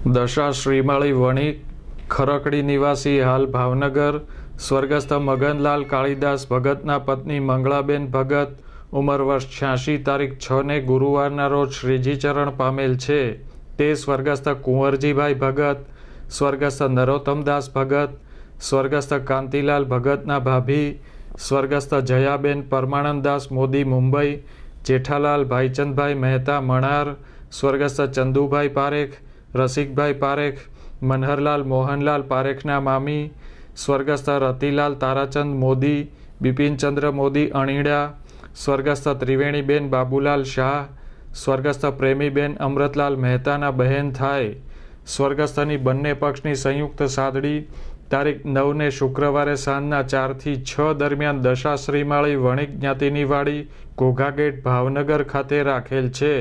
દશા શ્રીમાળી વણિક ખરકડી નિવાસી હાલ ભાવનગર, સ્વર્ગસ્થ મગનલાલ કાળીદાસ ભગતના પત્ની મંગળાબેન ભગત ઉંમર વર્ષ 86, તારીખ 6 ને ગુરુવારના રોજ શ્રીજી ચરણ પામેલ છે. તે સ્વર્ગસ્થ કુંવરજીભાઈ ભગત, સ્વર્ગસ્થ નરોત્તમદાસ ભગત, સ્વર્ગસ્થ કાંતિલાલ ભગતના ભાભી, સ્વર્ગસ્થ જયાબેન પરમાનંદદાસ મોદી મુંબઈ, જેઠાલાલ ભાઈચંદભાઈ મહેતા મણાર, સ્વર્ગસ્થ ચંદુભાઈ પારેખ, રસિકભાઈ પારેખ, મનહરલાલ મોહનલાલ પારેખના મામી, સ્વર્ગસ્થ રતિલાલ તારાચંદ મોદી, બિપિનચંદ્ર મોદી અણીડા, સ્વર્ગસ્થ ત્રિવેણીબેન બાબુલાલ શાહ, સ્વર્ગસ્થ પ્રેમીબેન અમૃતલાલ મહેતાના બહેન થાય. સ્વર્ગસ્થની બંને પક્ષની સંયુક્ત સાદડી તારીખ 9 ને શુક્રવારે સાંજના 4 થી 6 દરમિયાન દશા શ્રીમાળી વણિક જ્ઞાતિની વાડી, ઘોઘા ગેટ, ભાવનગર ખાતે રાખેલ છે.